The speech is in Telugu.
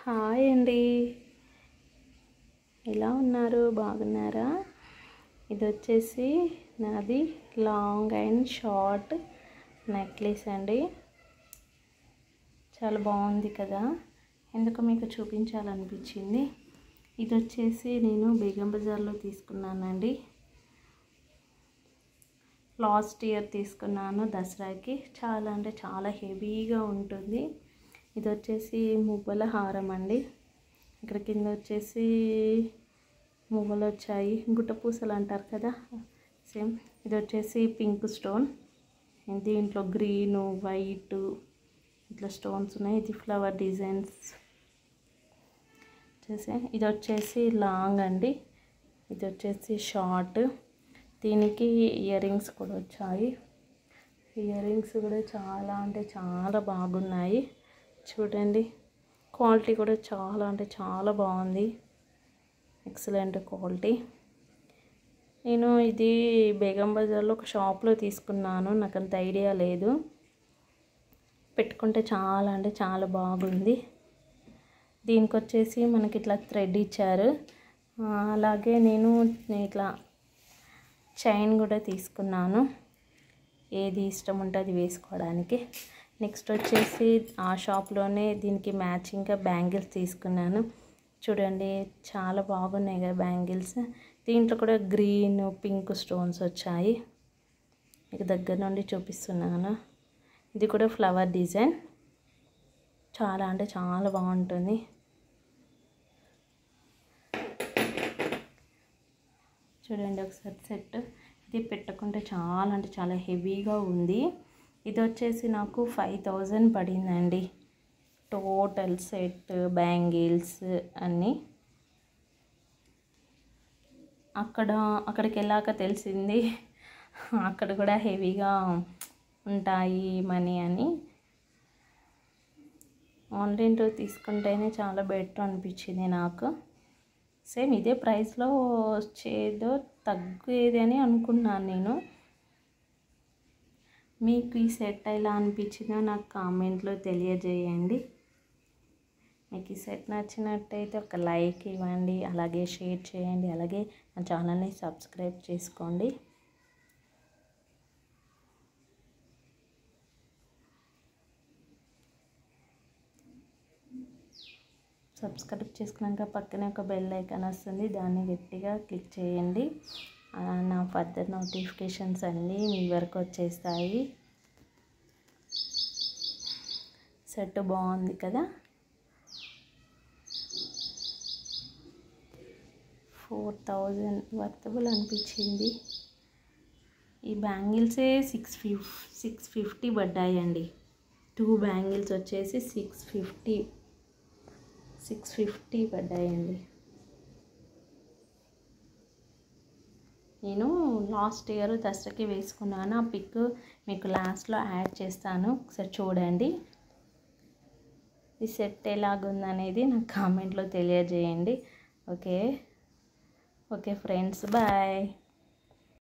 హాయ్ అండి, ఎలా ఉన్నారు? బాగున్నారా? ఇది వచ్చేసి నాది లాంగ్ అండ్ షార్ట్ నెక్లెస్ అండి. చాలా బాగుంది కదా, ఎందుకు మీకు చూపించాలనిపించింది. ఇది వచ్చేసి నేను బేగం బజార్లో తీసుకున్నానండి. లాస్ట్ ఇయర్ తీసుకున్నాను దసరాకి. చాలా అంటే చాలా హెవీగా ఉంటుంది. ఇది వచ్చేసి మువ్వల హారం అండి. ఇక్కడ కింద వచ్చేసి మువ్వలు వచ్చాయి, గుట్టపూసలు అంటారు కదా, సేమ్. ఇది వచ్చేసి పింక్ స్టోన్, దీంట్లో గ్రీను వైట్ ఇట్లా స్టోన్స్ ఉన్నాయి. ఇది ఫ్లవర్ డిజైన్స్ ఇది వచ్చేసి లాంగ్ అండి, ఇది వచ్చేసి షార్ట్. దీనికి ఇయర్ రింగ్స్ కూడా వచ్చాయి. ఇయర్ రింగ్స్ కూడా చాలా అంటే చాలా బాగున్నాయి. చూడండి, క్వాలిటీ కూడా చాలా అంటే చాలా బాగుంది, ఎక్సలెంట్ క్వాలిటీ. నేను ఇది బేగం బజార్లో ఒక షాప్లో తీసుకున్నాను, నాకు అంత ఐడియా లేదు. పెట్టుకుంటే చాలా అంటే చాలా బాగుంది. దీనికి వచ్చేసి మనకి ఇట్లా థ్రెడ్ ఇచ్చారు. అలాగే నేను ఇట్లా చైన్ కూడా తీసుకున్నాను, ఏది ఇష్టం ఉంటే అది వేసుకోవడానికి. నెక్స్ట్ వచ్చేసి ఆ షాప్లోనే దీనికి మ్యాచింగ్గా బ్యాంగిల్స్ తీసుకున్నాను. చూడండి, చాలా బాగున్నాయి కదా బ్యాంగిల్స్. దీంట్లో కూడా గ్రీన్ పింక్ స్టోన్స్ వచ్చాయి. మీకు దగ్గర నుండి చూపిస్తున్నాను. ఇది కూడా ఫ్లవర్ డిజైన్, చాలా అంటే చాలా బాగుంటుంది. చూడండి ఒకసారి సెట్. ఇది పెట్టుకుంటే చాలా అంటే చాలా హెవీగా ఉంది. ఇది వచ్చేసి నాకు 5000 పడిందండి, టోటల్ సెట్ బ్యాంగిల్స్ అన్నీ. అక్కడికి వెళ్ళాక తెలిసింది అక్కడ కూడా హెవీగా ఉంటాయి మనీ అని. ఆన్లైన్లో తీసుకుంటేనే చాలా బెటర్ అనిపించింది నాకు. సేమ్ ఇదే ప్రైస్లో వచ్చేదో తగ్గేది అని అనుకున్నాను నేను. మీకు ఈ సెట్ ఎలా అనిపించిందో నాకు కామెంట్లో తెలియజేయండి. మీకు ఈ సెట్ నచ్చినట్టయితే ఒక లైక్ ఇవ్వండి, అలాగే షేర్ చేయండి, అలాగే నా ఛానల్ని సబ్స్క్రైబ్ చేసుకోండి. సబ్స్క్రైబ్ చేసుకున్నాక పక్కనే ఒక బెల్ ఐకాన్ వస్తుంది, దాన్ని గట్టిగా క్లిక్ చేయండి. నా ఫర్దర్ నోటిఫికేషన్స్ అన్నీ మీ వరకు వచ్చేస్తాయి. సెట్ బాగుంది కదా. 4000 వర్తబుల్ అనిపించింది. ఈ బ్యాంగిల్సే 650 పడ్డాయండి. 2 బ్యాంగిల్స్ వచ్చేసి 650 పడ్డాయండి. నేను లాస్ట్ ఇయర్ దసరాకి వేసుకున్నాను. ఆ పిక్ మీకు లాస్ట్లో యాడ్ చేస్తాను, ఒకసారి చూడండి. ఈ సెట్ ఎలాగుందనేది నాకు కామెంట్లో తెలియజేయండి. Okay friends, bye.